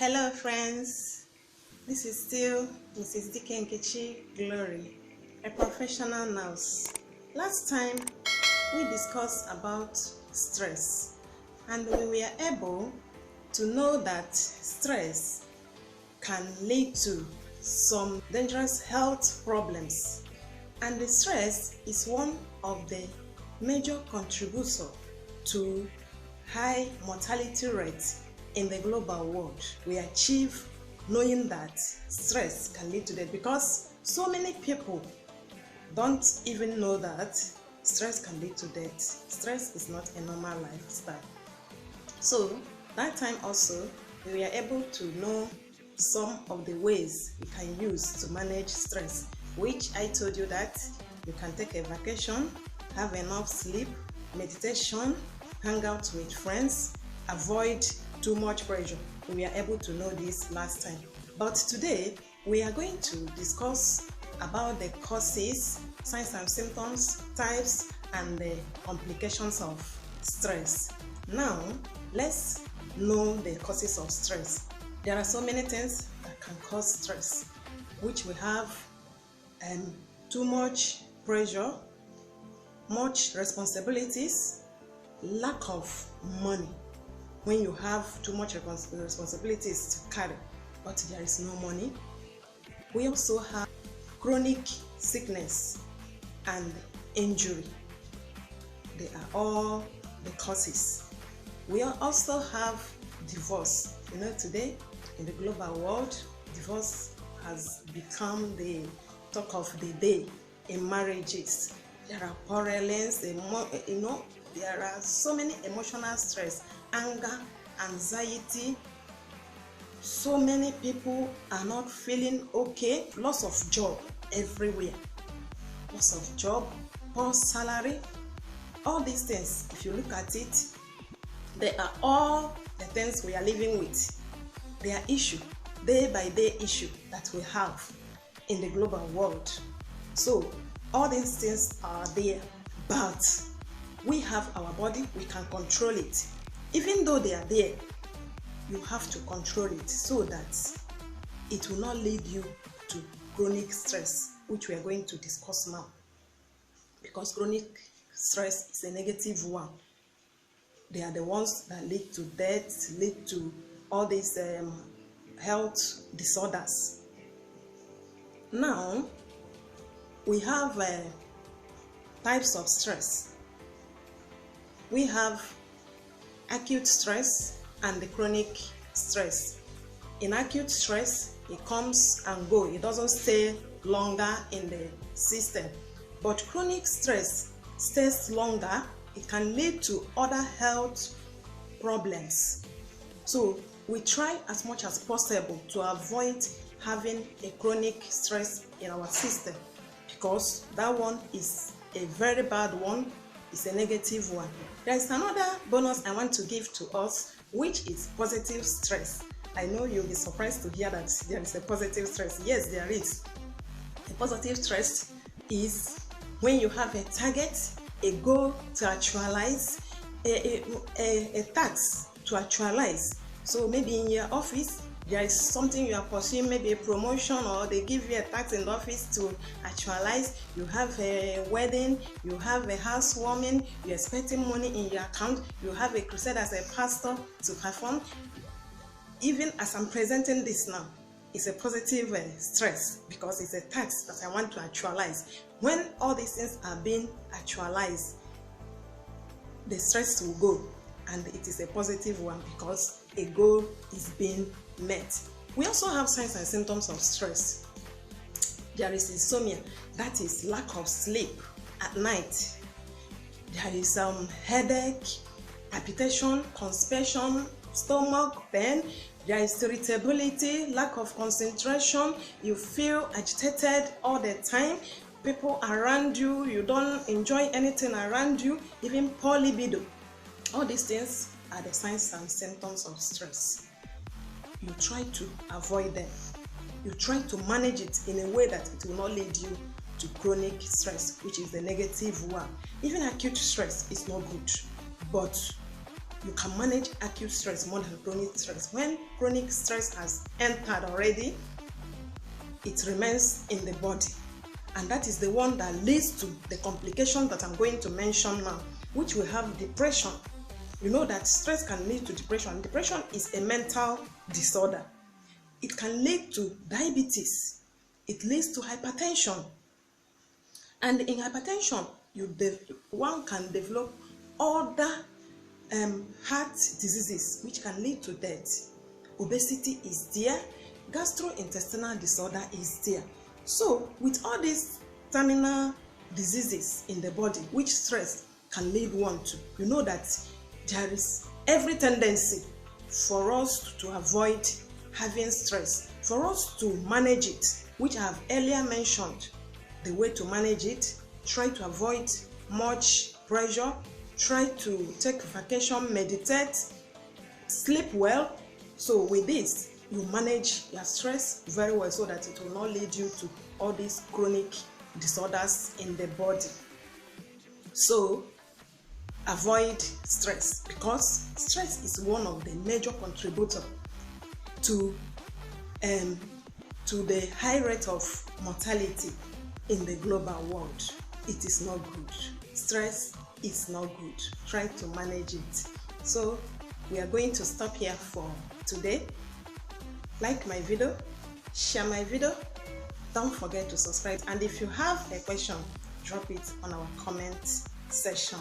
Hello friends, this is still Mrs. Nkechi Glory, a professional nurse. Last time we discussed about stress and we were able to know that stress can lead to some dangerous health problems, and the stress is one of the major contributors to high mortality rates in the global world. We achieve knowing that stress can lead to death because so many people don't even know that stress can lead to death. Stress is not a normal lifestyle. So that time also we were able to know some of the ways we can use to manage stress, which I told you that you can take a vacation, have enough sleep, meditation, hang out with friends, avoid too much pressure. We were able to know this last time. But today we are going to discuss about the causes, signs and symptoms, types, and the complications of stress. Now let's know the causes of stress. There are so many things that can cause stress, which we have too much pressure, much responsibilities, lack of money. When you have too much responsibilities to carry, but there is no money. We also have chronic sickness and injury. They are all the causes. We also have divorce. Today in the global world, divorce has become the talk of the day in marriages. There are quarrelings, there are so many emotional stress, anger, anxiety. So many people are not feeling okay. Loss of job everywhere. Loss of job, poor salary. All these things, if you look at it, they are all the things we are living with. They are issue, day by day issue that we have in the global world. So all these things are there, but we have our body, we can control it. Even though they are there, you have to control it so that it will not lead you to chronic stress, which we are going to discuss now. Because chronic stress is a negative one. They are the ones that lead to death, lead to all these health disorders. Now, we have types of stress. We have acute stress and the chronic stress. In acute stress, it comes and goes. It doesn't stay longer in the system. But chronic stress stays longer. It can lead to other health problems. So we try as much as possible to avoid having a chronic stress in our system, because that one is a very bad one. It's a negative one. There is another bonus I want to give to us, which is positive stress. I know you'll be surprised to hear that there is a positive stress. Yes, there is. A positive stress is when you have a target, a goal to actualize, a task to actualize. So maybe in your office, there is something you are pursuing, maybe a promotion, or they give you a task in the office to actualize. You have a wedding, you have a housewarming, you're expecting money in your account, you have a crusade as a pastor to perform. Even as I'm presenting this now, it's a positive stress because it's a task that I want to actualize. When all these things are being actualized, the stress will go, and it is a positive one because a goal is being met. We also have signs and symptoms of stress. There is insomnia, that is lack of sleep at night. There is headache, palpitation, constipation, stomach pain. There is irritability, lack of concentration. You feel agitated all the time. People around you, you don't enjoy anything around you, even poor libido. All these things are the signs and symptoms of stress. You try to avoid them. You try to manage it in a way that it will not lead you to chronic stress, which is the negative one. Even acute stress is not good, but you can manage acute stress more than chronic stress. When chronic stress has entered already, it remains in the body, and that is the one that leads to the complication that I'm going to mention now, which will have depression. You know that stress can lead to depression. Depression is a mental disorder. It can lead to diabetes. It leads to hypertension. And in hypertension, one can develop other heart diseases which can lead to death. Obesity is there. Gastrointestinal disorder is there. So with all these terminal diseases in the body, which stress can lead one to, you know that there is every tendency for us to avoid having stress, for us to manage it, which I have earlier mentioned. The way to manage it: try to avoid much pressure, try to take vacation, meditate, sleep well. So with this, you manage your stress very well so that it will not lead you to all these chronic disorders in the body. So avoid stress, because stress is one of the major contributors to the high rate of mortality in the global world. It is not good. Stress is not good. Try to manage it. So we are going to stop here for today. Like my video, share my video, don't forget to subscribe, and if you have a question, drop it on our comment section.